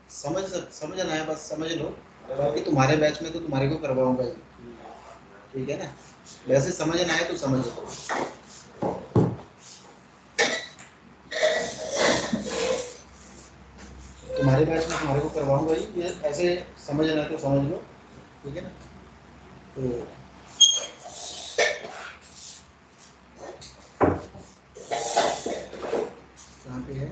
समझना है, बस समझ लो। बाकी तुम्हारे बैच में तो तुम्हारे को करवाऊंगा ही, ठीक है ना। वैसे समझना है तो समझ लो। तुम्हारे बैच में तुम्हारे को करवाऊंगा ही, ये ऐसे समझना है तो समझ लो, ठीक है ना। तो कहाँ पे है?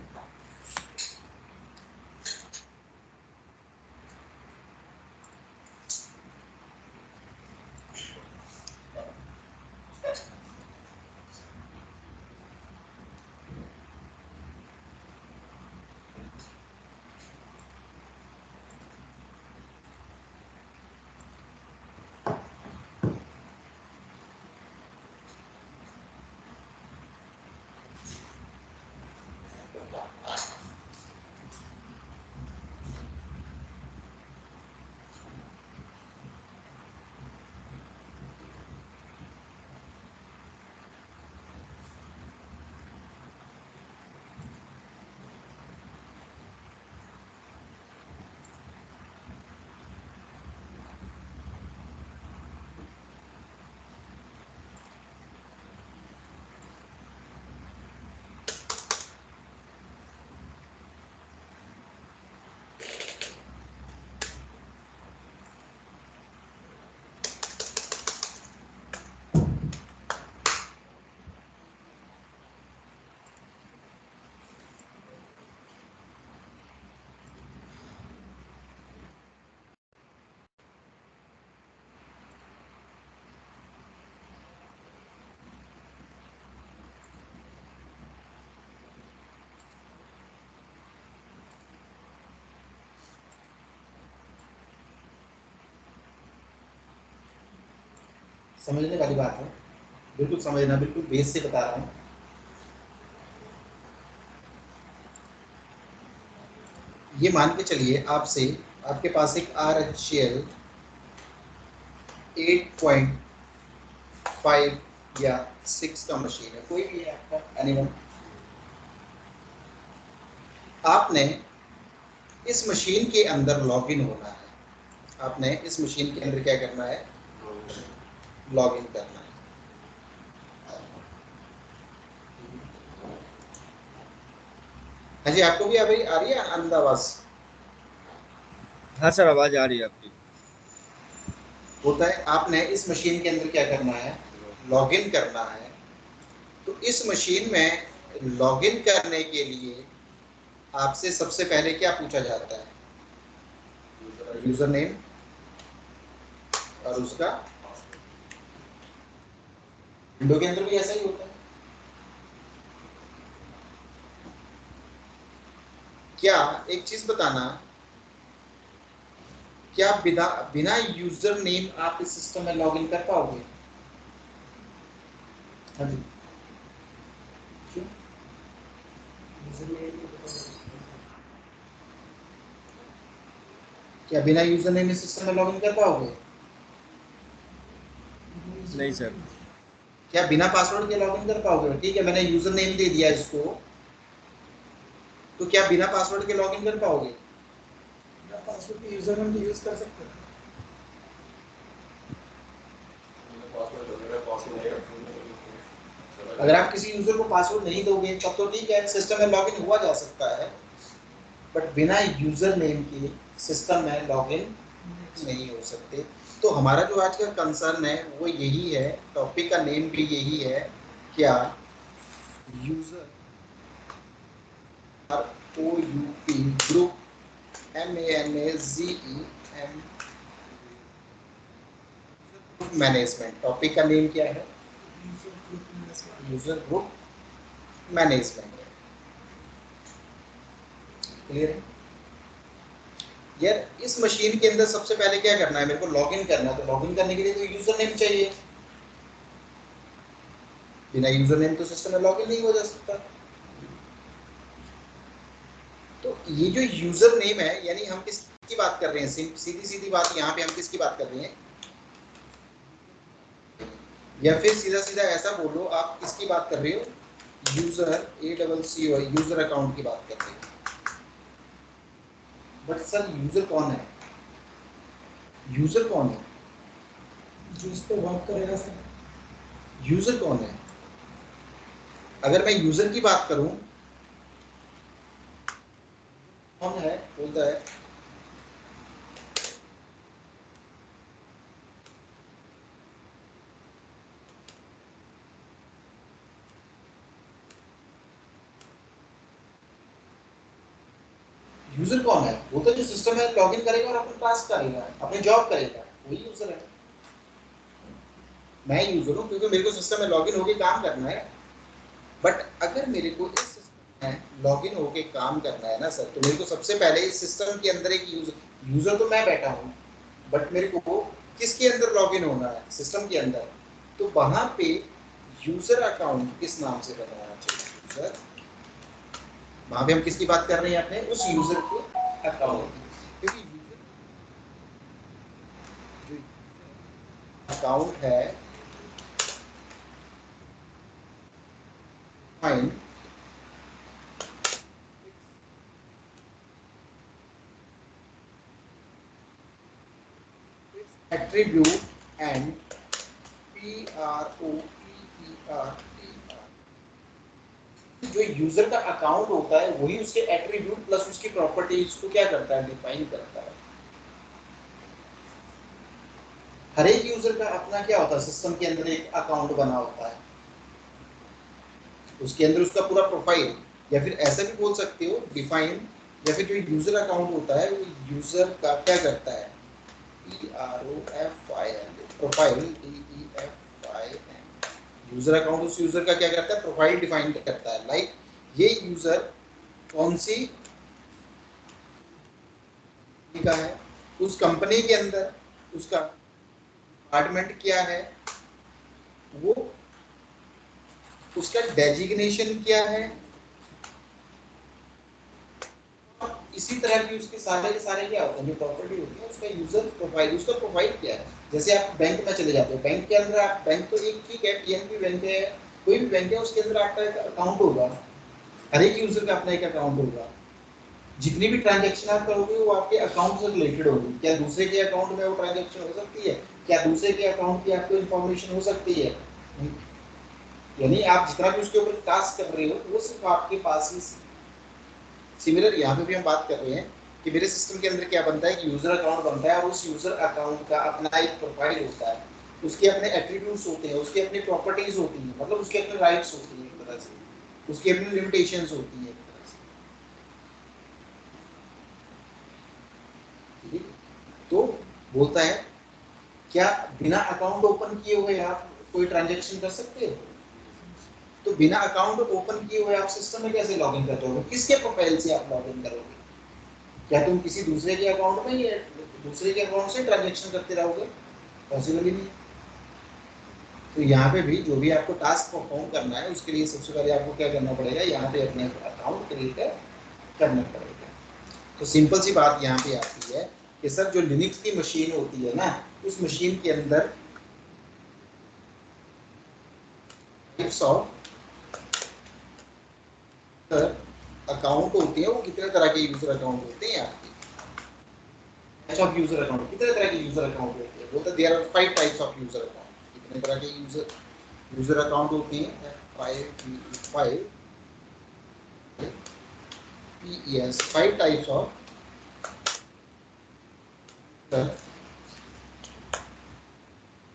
समझने वाली बात है, बिल्कुल समझना, बिल्कुल बेस से बता रहा हूँ। ये मान के चलिए आपसे, आपके पास एक RHL 8.5 या 6 का मशीन है, कोई भी है आपका, एनीवन। आपने इस मशीन के अंदर लॉगिन होना है। आपने इस मशीन के अंदर क्या करना है? लॉगिन करना है। हाँ जी, आपको भी अभी आ रही है आनंद आवाज? हाँ सर, आवाज आ रही है आपकी। होता है, आपने इस मशीन के अंदर क्या करना है? लॉगिन करना है। तो इस मशीन में लॉगिन करने के लिए आपसे सबसे पहले क्या पूछा जाता है? यूजर नेम और उसका। विंडो के अंदर भी ऐसा ही होता है। क्या, एक चीज बताना, क्या बिना बिना यूजर नेम आप इस सिस्टम में लॉगिन कर पाओगे? हाँ जी, क्यों? क्या बिना यूजर नेम इस सिस्टम में लॉगिन कर पाओगे? नहीं सर। क्या बिना पासवर्ड के लॉगिन कर पाओगे? ठीक है, मैंने यूजर नेम दे दिया इसको, तो क्या बिना पासवर्ड के लॉगिन कर पाओगे? बिना पासवर्ड के यूजर नेम यूज कर सकते हो। अगर आप किसी यूजर को पासवर्ड नहीं दोगे तब तो ठीक है, सिस्टम में लॉगिन हुआ जा सकता है, बट बिना यूजर नेम के सिस्टम में लॉगिन नहीं हो सकते। तो हमारा जो आज का कंसर्न है वो यही है, टॉपिक का नेम भी यही है, क्या user OUP group MANAGEM management. Topic का नेम क्या है? User group management. क्लियर है? यार इस मशीन के अंदर सबसे पहले क्या करना है? मेरे को लॉगिन करना है, तो लॉगिन करने के लिए तो यूजर नेम चाहिए। बिना यूजर नेम तो सिस्टम में लॉगिन नहीं हो जा सकता। तो ये जो यूजर नेम है, यानी हम किसकी बात कर रहे हैं? सीधी सीधी बात, यहाँ पे हम किसकी बात कर रहे हैं? या फिर सीधा सीधा ऐसा बोलो, आप किसकी बात कर रहे हो? यूजर ACCO, यूजर अकाउंट की बात कर रहे हो। बट सर यूजर कौन है? यूजर कौन है? जो इस पे वर्क करेगा सर। यूजर कौन है? अगर मैं यूजर की बात करूं, कौन है बोलता है? यूजर कौन है? वो तो जो सिस्टम में लॉगिन करेगा और अपना टास्क करेगा, अपनी जॉब करेगा, वही यूजर है। मैं यूजर हूं क्योंकि मेरे को सिस्टम में लॉगिन होके काम करना है। बट अगर मेरे को इस सिस्टम में लॉगिन होके काम करना है ना सर, तो मेरे को सबसे पहले इस सिस्टम के अंदर एक यूजर तो मैं बैठा हूँ, बट मेरे को किसके अंदर लॉगिन होना है? सिस्टम के अंदर। तो वहां पे यूजर अकाउंट किस नाम से बनाना चाहिए सर? वहां पे हम किसकी बात कर रहे हैं? अपने उस यूजर के अकाउंट की। क्योंकि जो अकाउंट है फाइन attribute and जो यूजर का अकाउंट होता है वही उसके एट्रीब्यूट प्लस उसकी प्रॉपर्टीज को क्या करता है? डिफाइन करता है। हर एक यूजर का अपना क्या होता है? सिस्टम के अंदर एक अकाउंट बना होता है, उसके अंदर उसका पूरा प्रोफाइल, या फिर ऐसा भी बोल सकते हो डिफाइन, या फिर जो यूजर अकाउंट होता है वो यूजर का क्या करता है? प्रोफाइल यूजर अकाउंट उस यूजर का क्या करता है? प्रोफाइल डिफाइन करता है। लाइक ये यूजर कौन सी का है, उस कंपनी के अंदर उसका डिपार्टमेंट क्या है, वो उसका डेजिग्नेशन क्या है, इसी तरह की उसके सारे के सारे क्या होते हैं? जो प्रॉपर्टी होती है उसका यूजर प्रोफाइल, उसका प्रोफाइल क्या है? जैसे आप बैंक में चले जाते हो, बैंक के अंदर आप, बैंक तो एक ठीक है, पीएनबी बैंक है, कोई भी बैंक है, उसके अंदर आपका एक अकाउंट होगा, हर एक यूजर का अपना एक अकाउंट होगा। जितनी भी ट्रांजैक्शन आप करोगे वो आपके अकाउंट से रिलेटेड होगी। क्या दूसरे के अकाउंट में वो ट्रांजैक्शन हो सकती है? क्या दूसरे के अकाउंट की आपको इन्फॉर्मेशन हो सकती है? यानी आप जितना भी उसके ऊपर टास्क कर रहे हो वो सिर्फ आपके पास ही। सिमिलर यहाँ पे भी हम बात कर रहे हैं कि मेरे सिस्टम के अंदर क्या बनता है कि यूजर अकाउंट बनता है और उस यूजर अकाउंट का अपना एक प्रोफाइल होता है, उसके अपने एट्रीब्यूट्स होते हैं, उसकी अपनी प्रॉपर्टीज होती हैं, मतलब उसके अपने राइट्स होती हैं एक तरह से, उसकी अपनी लिमिटेशंस होती हैं एक तरह से। ठीक है? तो बोलता है क्या बिना अकाउंट ओपन किए हुए आप कोई ट्रांजेक्शन कर सकते हो? तो बिना अकाउंट ओपन किए हुए आप सिस्टम में कैसे लॉगिन करते हो? किसके प्रोफाइल से आप लॉगिन करोगे? क्या तुम किसी दूसरे के अकाउंट में या दूसरे के अकाउंट से ट्रांजैक्शन करते रहोगे? पॉसिबल ही नहीं। तो यहाँ पे भी जो भी आपको टास्क परफॉर्म करना है उसके लिए सबसे पहले आपको क्या करना पड़ेगा? यहाँ पे अपने अकाउंट क्रिएट करना पड़ेगा। तो सिंपल सी बात यहाँ पे आती है कि सर जो लिनक्स की मशीन होती है ना, उस मशीन के अंदर टाइप्स ऑफ अकाउंट होते हैं। वो कितने तरह के यूजर अकाउंट होते हैं आपके? टाइप्स ऑफ यूजर अकाउंट, कितने तरह के यूजर अकाउंट होते हैं? बोलते there are 5 types of user account. कितने तरह के यूजर अकाउंट होते हैं? 5 PES 5 टाइप्स ऑफ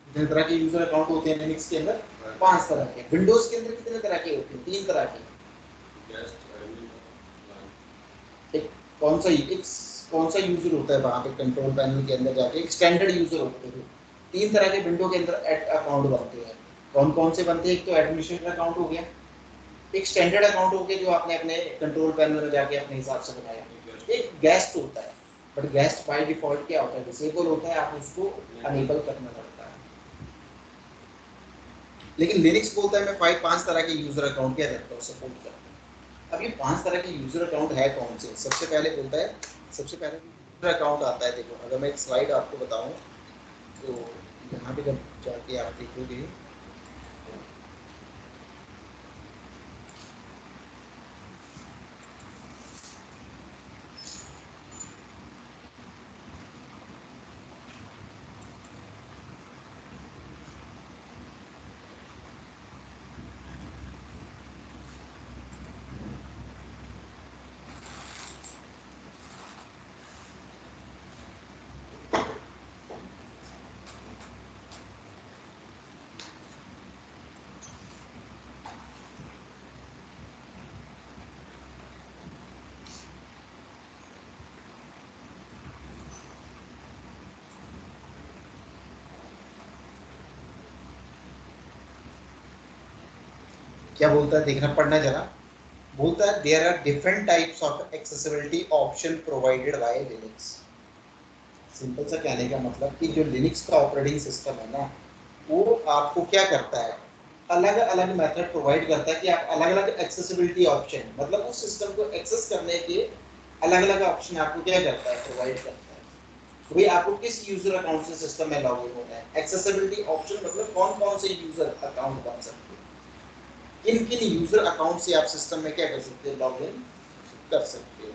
कितने तरह के यूजर अकाउंट होते हैं लिनक्स के अंदर? 5 तरह के। विंडोज के अंदर कितने तरह के होते हैं? 3 तरह के। एक कौन सा यूजर होता है वहां पे कंट्रोल पैनल के अंदर जाके? एक स्टैंडर्ड यूजर होते हैं। 3 तरह के विंडो के अंदर अकाउंट बनते हैं। कौन कौन से बनते हैं? एक तो एडमिनिस्ट्रेटर अकाउंट हो गया, एक स्टैंडर्ड अकाउंट हो गया जो आपने अपने कंट्रोल पैनल में जाके अपने हिसाब से बनाया, एक गेस्ट होता है। बट गेस्ट बाय डिफॉल्ट क्या होता है? डिसेबल होता है, आप उसको अनेबल करना पड़ता है। लेकिन लिनक्स बोलता है मैं 5 तरह के यूजर अकाउंट क्या करता हूँ? सपोर्ट करता हूँ। अब ये 5 तरह के यूजर अकाउंट है कौन से? सबसे पहले बोलता है, सबसे पहले यूजर अकाउंट आता है। देखो अगर मैं एक स्लाइड आपको बताऊं तो यहाँ पे जब जाके आप देखोगे क्या बोलता है देखना, पढ़ना जरा। बोलता है there are different types of accessibility option provided by Linux. Simple सा कहने का मतलब कि जो लिनक्स का ऑपरेटिंग सिस्टम है ना, वो आपको क्या करता है, अलग अलग मेथड प्रोवाइड करता है कि आप अलग अलग एक्सेसिबिलिटी ऑप्शन, मतलब उस सिस्टम को एक्सेस करने के अलग अलग ऑप्शन आपको क्या करता है, प्रोवाइड करता है। तो भाई आपको किस यूजर अकाउंट से सिस्टम में लॉग इन होना है, एक्सेसिबिलिटी ऑप्शन मतलब कौन कौन से यूजर अकाउंट बन सकते हैं, किन किन यूजर अकाउंट से आप सिस्टम में क्या कर सकते हो, लॉग इन कर सकते हो।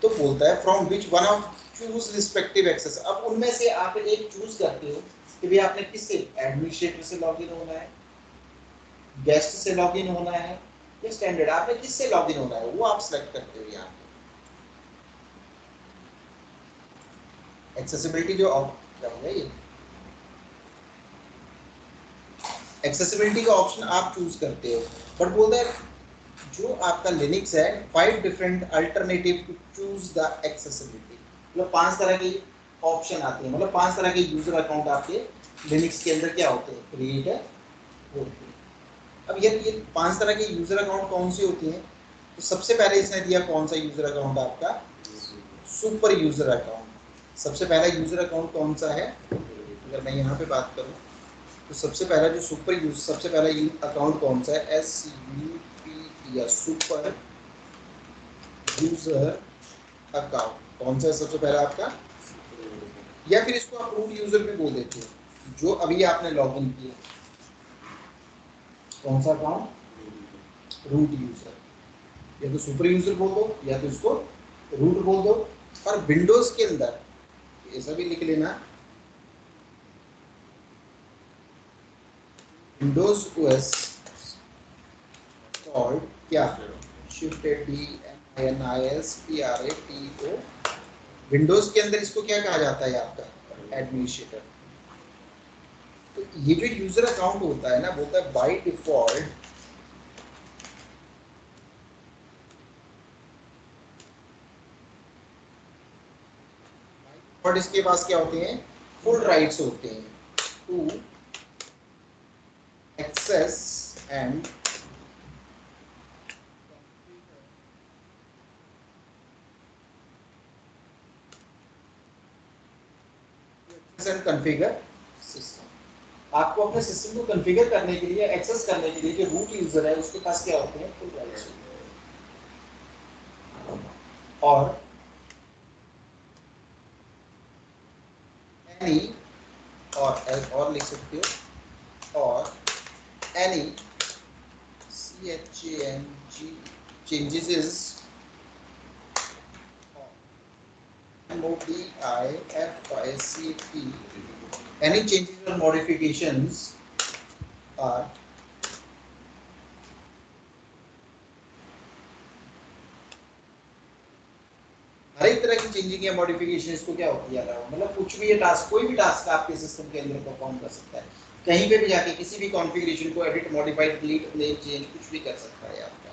तो बोलता है from which one of choose respective access. अब उनमें से आप एक चूज करते हो कि भाई आपने किससे, एडमिनिस्ट्रेटर से लॉग इन होना है, गेस्ट से लॉग इन होना है, या स्टैंडर्ड, आपने किससे लॉग इन होना है वो आप सिलेक्ट करते हो। यहाँ पे एक्सेसिबिलिटी जो क्या होगा, ये एक्सेसिबिलिटी का ऑप्शन आप चूज करते हो। बट बोलता है जो आपका लिनक्स है, 5 different alternative to choose the accessibility, मतलब 5 तरह के ऑप्शन आते हैं, मतलब 5 तरह के यूजर अकाउंट आपके लिनक्स के अंदर क्या होते हैं, क्रिएट होते हैं। अब ये 5 तरह के यूजर अकाउंट कौन से होते हैं, तो सबसे पहले इसने दिया कौन सा यूजर अकाउंट आपका, सुपर यूजर अकाउंट। सबसे पहला यूजर अकाउंट कौन सा है, अगर मैं यहाँ पे बात करूँ तो सबसे पहला जो सुपर यूज, सबसे पहला अकाउंट कौन सा है, SUP या सुपर यूजर अकाउंट कौन सा है सबसे पहला आपका, या फिर इसको आप रूट यूजर भी बोल देते हो, जो अभी आपने लॉग इन किया। कौन सा अकाउंट, रूट यूजर, या तो सुपर यूजर बोल दो या तो इसको रूट बोल दो। और विंडोज के अंदर ऐसा भी लिख लेना, विंडोज ओएस कॉल्ड क्या, शिफ्ट DMINISPRATO। विंडोज के अंदर इसको क्या कहा जाता है आपका, एडमिनिस्ट्रेटर। तो ये जो यूजर अकाउंट होता है ना, बोलता है बाय डिफॉल्ट और इसके पास क्या होते हैं, फुल राइट्स होते हैं to access and configure system. आपको अपने सिस्टम को कॉन्फ़िगर करने के लिए, एक्सेस करने के लिए जो रूट यूजर है उसके पास क्या होते हैं, फुल राइट्स होते हैं। और एनी, और लिख सकते हो, और any CHANG changes MODIFICT, any changes or modifications are हर एक तरह की चेंजिंग या मॉडिफिकेशन इसको क्या होती है, मतलब कुछ भी ये टास्क, कोई भी टास्क आपके सिस्टम के अंदर परफॉर्म कर सकता है, कहीं पे भी जाके किसी भी कॉन्फ़िगरेशन को edit, modify, delete, name change कुछ भी कर सकता है आपका।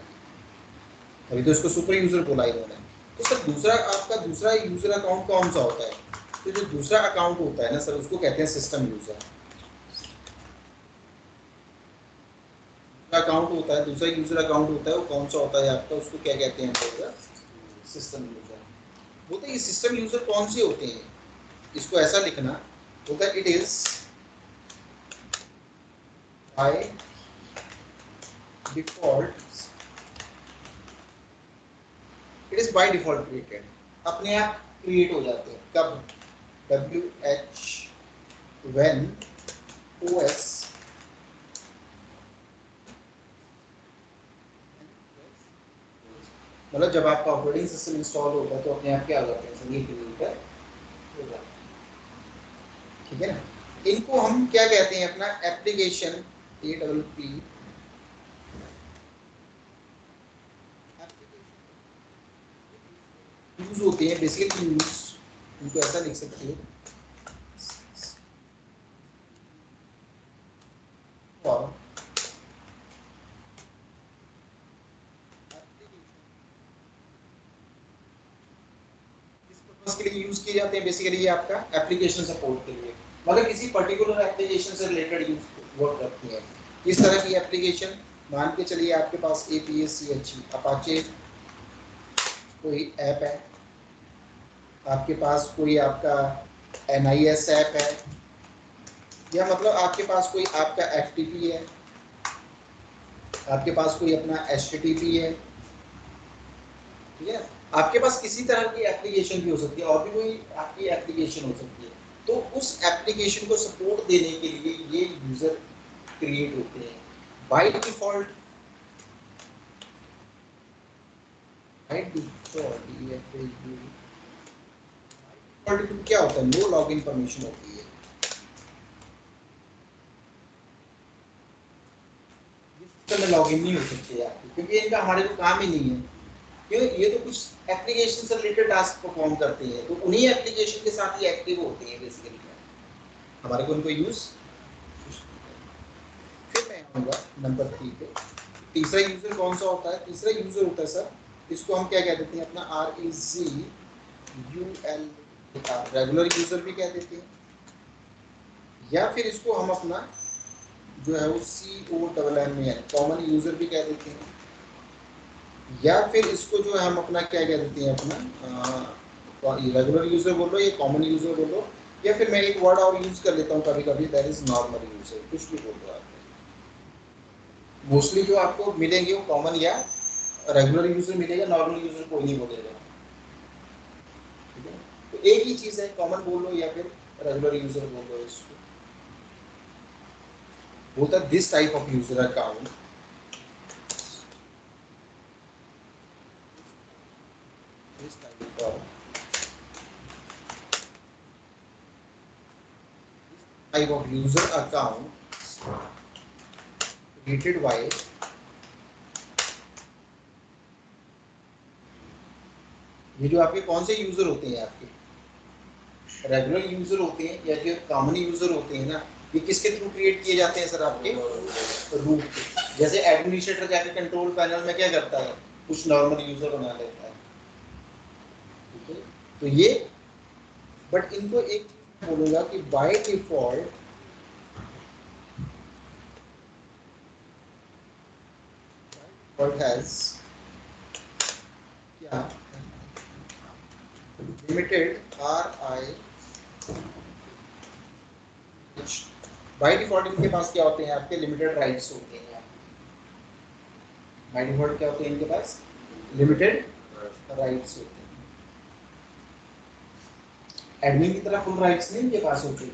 अभी तो इसको सुपर यूजर बोला इन्होंने। तो सर दूसरा आपका दूसरा यूजर अकाउंट कौन सा होता है, तो जो दूसरा अकाउंट होता है ना सर, उसको कहते हैं सिस्टम यूजर अकाउंट होता है। दूसरा यूजर अकाउंट होता है वो कौन सा होता है आपका, उसको क्या कहते हैं, सिस्टम यूजर। बोलते हैं ये सिस्टम यूजर कौन से होते हैं, इसको ऐसा लिखना, बोलता है it is by default, it is by default created, अपने आप क्रिएट हो जाते हैं। कब, WH when OS मतलब जब आपका ऑपरेटिंग सिस्टम इंस्टॉल होता है तो अपने आप क्या हो जाते हैं, सभी क्रिएटर हो जाते हैं। ठीक है ना, इनको हम क्या कहते हैं, अपना एप्लीकेशन, APP यूज होते हैं, बेसिकली यूज, इनको ऐसा लिख सकते हो, और के लिए यूज किए जाते हैं। बेसिकली ये आपका एप्लीकेशन सपोर्ट के लिए, मतलब किसी पर्टिकुलर एप्लीकेशन से रिलेटेड यूज वर्क करती है। इस तरह की एप्लीकेशन मान के चलिए आपके पास APACHE अपाचे कोई ऐप है, आपके पास कोई आपका NIS ऐप है, या मतलब आपके पास कोई आपका FTP है, आपके पास कोई अपना HTTP है, ठीक है। आपके पास किसी तरह की एप्लीकेशन भी हो सकती है और भी कोई आपकी एप्लीकेशन हो सकती है। तो उस एप्लीकेशन को सपोर्ट देने के लिए ये यूजर क्रिएट होते हैं बाय डिफॉल्ट। बाय डिफॉल्ट क्या होता है, नो लॉगिन परमिशन होती है। सिस्टम में लॉगिन नहीं हो सकते आपकी, क्योंकि इनका हमारे को काम ही नहीं है। क्यों, ये तो कुछ एप्लीकेशन से रिलेटेड टास्क परफॉर्म करते हैं, तो उन्हीं एप्लीकेशन के साथ ही एक्टिव होते हैं बेसिकली, हमारे को उनको यूज। फिर मैं आऊँगा नंबर 3 पे। तीसरा यूजर कौन सा होता है? तीसरा यूजर होता है सर, इसको हम क्या कह देते हैं, अपना REGULAR, रेगुलर यूजर भी कह देते हैं, या फिर इसको हम अपना जो है वो COMMAN कॉमन यूजर भी कह देते हैं, या फिर इसको जो है हम अपना क्या कह देते हैं, अपना रेगुलर यूजर बोलो या कॉमन यूजर बोलो, या फिर मैं एक वर्ड और यूज कर लेता हूँ कभी कभी, दैट इज नॉर्मल यूजर, कुछ भी बोल दो आप। मोस्टली जो आपको मिलेंगे वो कॉमन या रेगुलर यूजर मिलेगा, नॉर्मल यूजर कोई नहीं बोलेगा, ठीक है। तो एक ही चीज है, कॉमन बोल लो या फिर रेगुलर यूजर बोल लो। इसको बोलता है this type of user account this type of user account created by ये जो आपके कौन से यूजर होते हैं, आपके रेगुलर यूजर होते हैं या जो कॉमन यूजर होते हैं ना, ये किसके थ्रू क्रिएट किए जाते हैं सर? आपके रूट के। जैसे एडमिनिस्ट्रेटर जाके कंट्रोल पैनल में क्या करता है, कुछ नॉर्मल यूजर बना लेता है, ठीक है। तो ये, बट इनको एक चीज बोलूंगा कि बाय डिफॉल्ट हैज क्या लिमिटेड RI, बाय डिफॉल्ट इनके पास क्या होते हैं, आपके लिमिटेड राइट्स होते हैं। बाय डिफॉल्ट क्या होते हैं इनके पास, लिमिटेड राइट्स होते हैं। एडमिन की तरह फुल राइट्स नहीं इनके पास होते,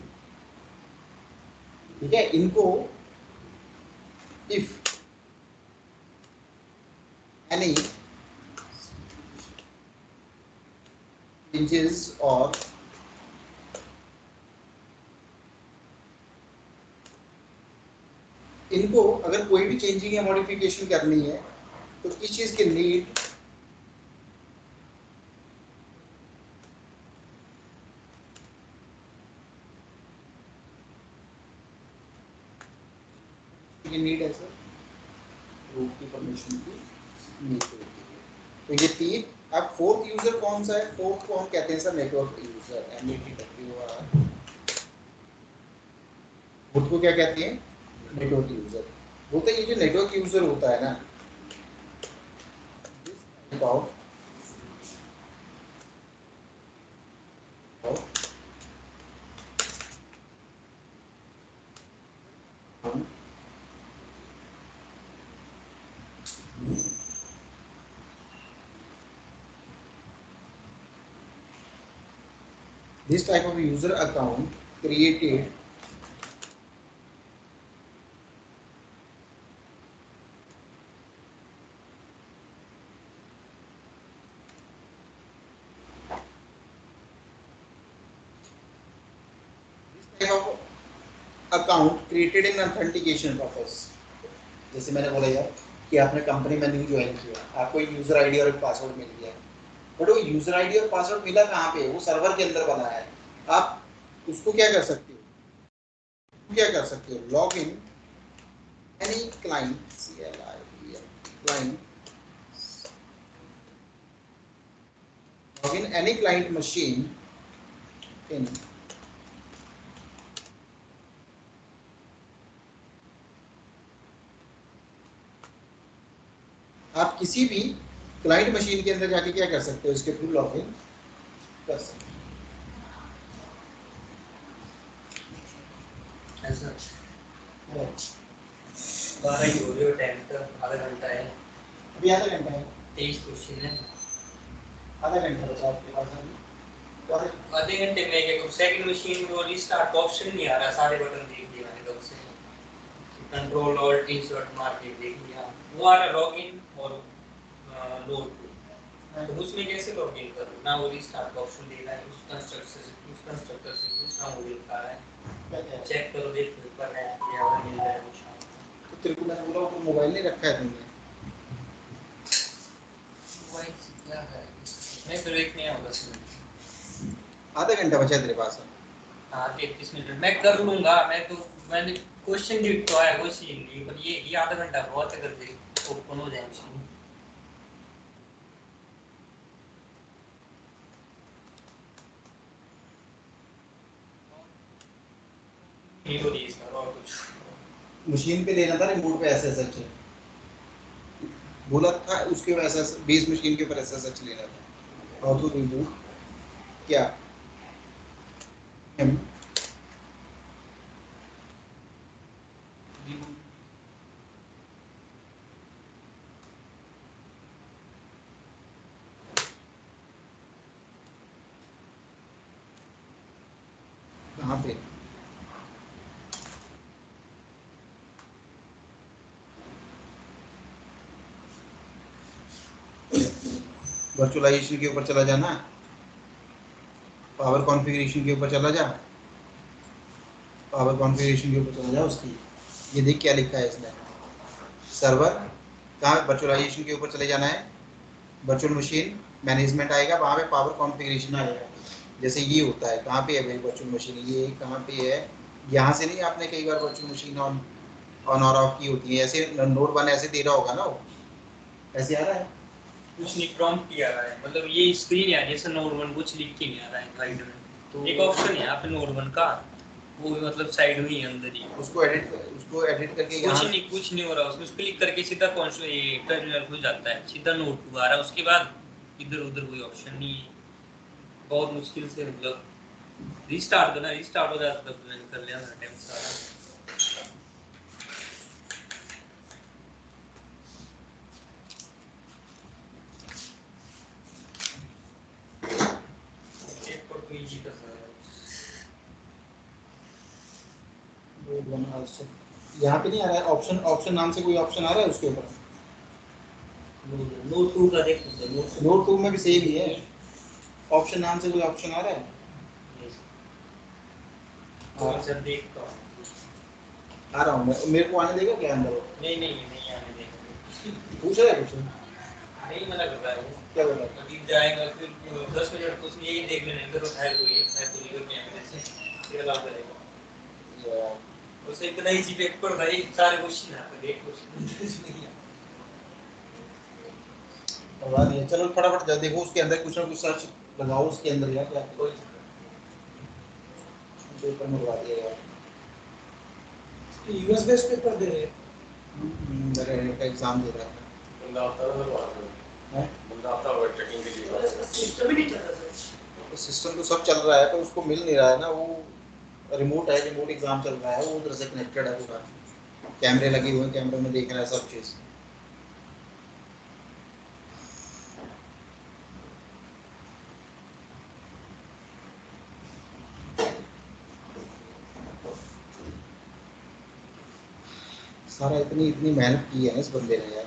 ठीक है। इनको इफ एनी चेंजेस और इनको अगर कोई भी चेंजिंग या मॉडिफिकेशन करनी है तो किस चीज के नीड, की नीड है सर, रूट की परमिशन की नीड होती है। तो ये तीन। अब फोर्थ यूजर कौन सा है? फोर्थ को हम कहते हैं sir network user, NETWR। Fourth को क्या कहते हैं? Network user. बोलते हैं ये जो नेटवर्क यूजर होता है ना, about this type of user account created type of account created in authentication purpose। जैसे मैंने बोला यार कि आपने कंपनी में न्यू ज्वाइन किया, आपको एक यूजर आईडी और एक पासवर्ड मिल गया, बट वो यूजर आईडी और पासवर्ड मिला कहाँ पे? वो सर्वर के अंदर बना है। आप उसको क्या कर सकते हो, क्या कर सकते हो, log in any client, client, log in any client machine in आप किसी भी क्लाइंट मशीन के अंदर जाके क्या कर सकते हो, इसके थ्रू लॉगिन कर सकते ऐसा हो। 12 ही हो गए टाइम तक, आधा घंटा है, अभी आधा घंटा है, 23 क्वेश्चन है, आधा घंटा बचा आपके पास अभी। तो आधे घंटे में एक सेकंड मशीन को रिस्टार्ट ऑप्शन नहीं आ रहा, सारे बटन देख लिए मैंने कब से, कंट्रोल और इंसर्ट मार के देख लिया, वो आ रहा लॉगिन और लोड, तो उसमें कैसे लॉगिन करूं ना, वो रिस्टार्ट ऑप्शन दे रहा है, उस कंस्ट्रक्टर से दूसरा मॉड्यूल का है, चेक करो देखो ऊपर है या और मिल जाए कुछ। तो तेरे को मैंने बोला ऊपर मोबाइल नहीं रखा है तुमने, मोबाइल से क्या है, मैं फिर एक नया होगा इसमें। आधा घंटा बचा है तेरे पास। हाँ 33 मिनट मैं कर लूंगा, मैं तो मैंने क्वेश्चन भी तो आया वो सीन नहीं, पर ये आधा घंटा बहुत है, कर दे ओपन हो जाए मशीन। ये हो रही है और कुछ मशीन पे लेना था, रिमोट पे एसएसएच बोला था, उसके ऊपर एसएस बेस मशीन के ऊपर एसएसएच लेना था। और तो रिमोट क्या एम कहाँ पे वर्चुअलाइजेशन के ऊपर चला जाना, पावर कॉन्फ़िगरेशन के ऊपर चला जा, पावर कॉन्फ़िगरेशन के ऊपर चला जा उसकी, ये देख क्या लिखा है इसमें, सर्वर कहाँ वर्चुअलाइजेशन के ऊपर चले जाना है, वर्चुअल मशीन मैनेजमेंट आएगा, वहाँ पे पावर कॉन्फ़िगरेशन आएगा। जैसे ये होता है, कहाँ पे है भाई वर्चुअल मशीन, ये कहाँ पे है, यहाँ से नहीं आपने कई बार वर्चुअल मशीन ऑन ऑन और ऑफ की होती है, ऐसे नोड 1 ऐसे दे रहा होगा ना, वो ऐसे आ रहा है। कुछ नहीं प्रॉम्प्ट किया रहा है, मतलब ये स्क्रीन है जैसे नोड 1 कुछ लिख के नहीं आ रहा है गाइड में, तो एक ऑप्शन है यहाँ पे नोड 1 का, वो भी मतलब साइड में ही अंदर ही, उसको एडिट करके यहाँ कुछ नहीं हो रहा उसमें, क्लिक करके सीधा टर्मिनल खुल जाता है, सीधा नोड 2 आ रहा है, उसके बाद इधर उधर कोई ऑप्शन नहीं है, बहुत मुश्किल से मतलब रीस्टार्ट करना, रीस्टार्ट हो जाता तब मैंने कर लिया था टाइम सारा। एक पर कोई जी कर सकता है, यहाँ पे नहीं आ रहा है ऑप्शन, ऑप्शन नाम से कोई ऑप्शन आ रहा है उसके ऊपर, नोड 2 का देखो तो नोट 2 में भी सेम ही है, ऑप्शन नाम से कोई ऑप्शन आ रहा है। कौन सा देखता हूँ, आ रहा हूँ मैं, मेरे को आने देगा क्या अंदर, नहीं आने देंगे, पूछ रहा है कुछ, नहीं मना कर रहा है वो, क्या बोल रहा है, अभी जाएगा फिर 10 मिनट कुछ यही देख लेने, फिर उठाए कोई है तो ये कैमरे से फिर अलाउ करेगा, उसे इतना इजी पेपर था, ये सारे क्वेश्चन है तो एक क्वेश्चन करवा दिया, चलो फटाफट जा देखो उसके अंदर कुछ ना कुछ सर्च लगाओ उसके अंदर यार, क्या कोई पेपर में करवा दिया यार, यूएस बेस्ड पेपर दे रहे हैं। मेरे का एग्जाम दे रहा था, बंदा आता है हैं बंदा आता है ट्रैकिंग के लिए, सिस्टम ही नहीं चल रहा सर। सिस्टम तो सब चल रहा है पर उसको मिल नहीं रहा है ना, वो रिमोट है, रिमोट एग्जाम चल रहा है, वो उधर से कनेक्टेड है पूरा, कैमरे लगे हुए हैं, कैमरे में देख रहा है सब चीज़। सारा इतनी इतनी मेहनत की है ना इस बंदे ने यार,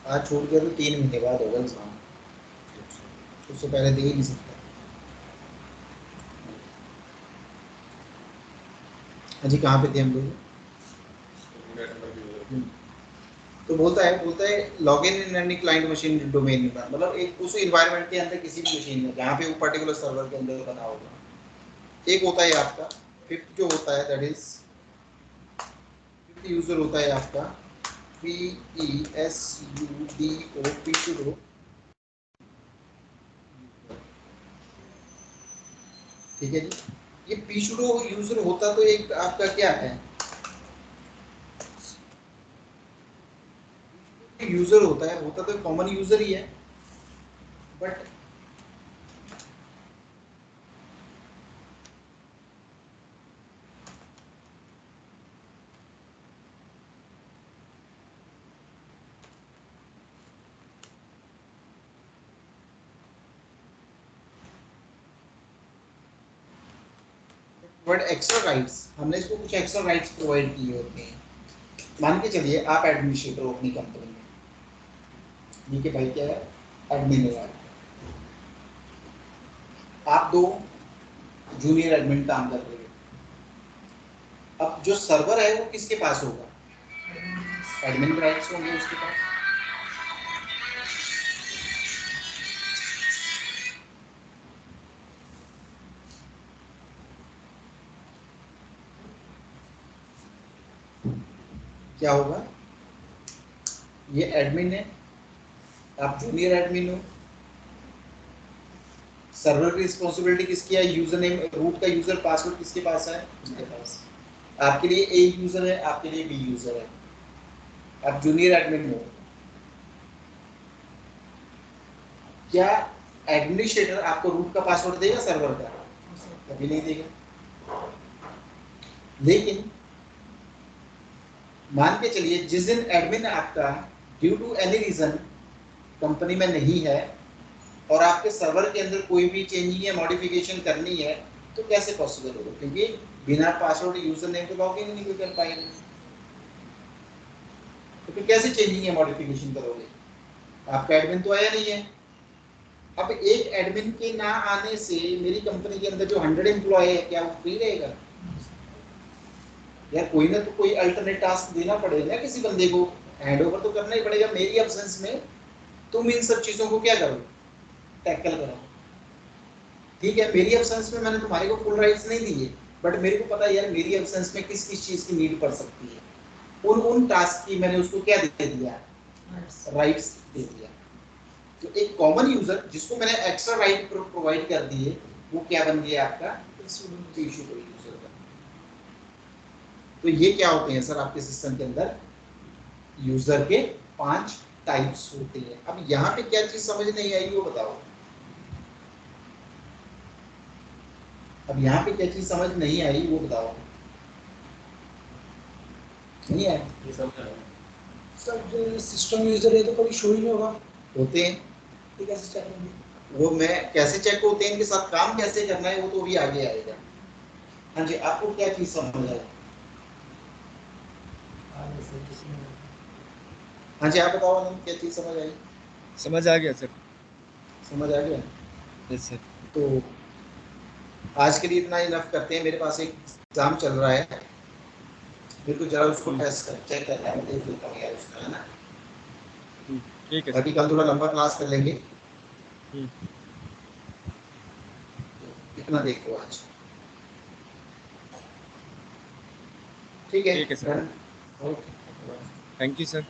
आज छोड़ के तो 3 महीने बाद होगा एग्जाम, उससे पहले दे ही नहीं सकता। अजी कहाँ पे थे हम लोग, तो बोलता है login in any client machine domain, मतलब एक उस एनवायरनमेंट के अंदर किसी भी मशीन में जहाँ पे वो पर्टिकुलर सर्वर के अंदर बना होगा। एक होता है आपका फिफ्थ जो होता है, दैट इज फिफ्थ यूजर होता है आपका PESUDO, ठीक है जी। ये पी sudo यूजर होता तो एक आपका क्या है, यूजर होता तो कॉमन यूजर ही है, बट बट एक्स्ट्रा राइट्स, हमने इसको कुछ एक्स्ट्रा राइट्स प्रोवाइड किए होते हैं। मान के चलिए आप एडमिनिस्ट्रेटर हो अपनी कंपनी में, ये कि भाई क्या है, एडमिन है आप दो जूनियर एडमिन काम कर रहे हो। अब जो सर्वर है वो किसके पास होगा, एडमिन के राइट्स होंगे उसके पास। क्या होगा, ये एडमिन है, आप जूनियर एडमिन हो, सर्वर की रिस्पॉन्सिबिलिटी किसकी है, यूजर नेम रूट का यूजर पासवर्ड किसके पास है, उसके पास। आपके लिए ए यूजर है, आपके लिए बी यूजर है, आप जूनियर एडमिन हो। क्या एडमिनिस्ट्रेटर आपको रूट का पासवर्ड देगा सर्वर का, कभी नहीं देगा। लेकिन मान के चलिए जिस दिन एडमिन आपका due to any reason company में नहीं है और आपके सर्वर के अंदर कोई भी चेंजिंग या मॉडिफिकेशन करनी है, तो कैसे पॉसिबल होगा, क्योंकि बिना पासवर्ड यूजर नेम के लॉगिन नहीं कर पाएंगे। तो फिर कैसे चेंजिंग या मॉडिफिकेशन करोगे, आपका एडमिन तो आया नहीं है। अब एक एडमिन के ना आने से मेरी कंपनी के अंदर जो 100 एम्प्लॉय है, क्या वो फ्री रहेगा, यार कोई ना तो कोई अल्टरनेट टास्क देना पड़ेगा ना किसी बंदे को, हैंडओवर तो करना ही पड़ेगा। मेरी एब्सेंस में तुम इन सब चीजों को क्या करो, टैकल करो। ठीक है, मेरी एब्सेंस में मैंने तुम्हारे को फुल राइट्स नहीं दिए, बट मेरे को पता है यार मेरी एब्सेंस में किस किस चीज की नीड पड़ सकती है, उन टास्क की मैंने उसको क्या दे दिया, राइट्स दे दिया। तो एक कॉमन यूजर जिसको मैंने एक्स्ट्रा राइट प्रोवाइड कर दिए, वो क्या बन गया आपका यूजर का। तो ये क्या होते हैं सर आपके सिस्टम के अंदर, यूजर के 5 टाइप्स होते हैं। अब यहाँ पे क्या चीज समझ नहीं आई वो बताओ, अब यहाँ पे क्या चीज समझ नहीं आई वो बताओ। नहीं है, ये सब है। सर जो सिस्टम यूजर है तो कभी शो ही नहीं होगा, होते हैं। ये कैसे चेक होंगे? वो मैं कैसे चेक होते हैं, इनके साथ काम कैसे करना है वो तो भी आगे आएगा। हाँ जी, आपको क्या चीज समझ आई, हाँ जी आप बताओ आनंद, क्या चीज समझ आई। समझ आ गया सर। समझ आ गया। Yes sir. तो आज के लिए इतना इनफ करते हैं, मेरे पास एक एग्जाम चल रहा है, मेरे को जरा उसको टेस्ट कर चेक करना है, देख लेता हूँ यार उसका, है ना। ठीक है बाकी सर। कल थोड़ा लंबा क्लास कर लेंगे, इतना देखो आज। ठीक है ठीक है sir. Okay. Thank you sir.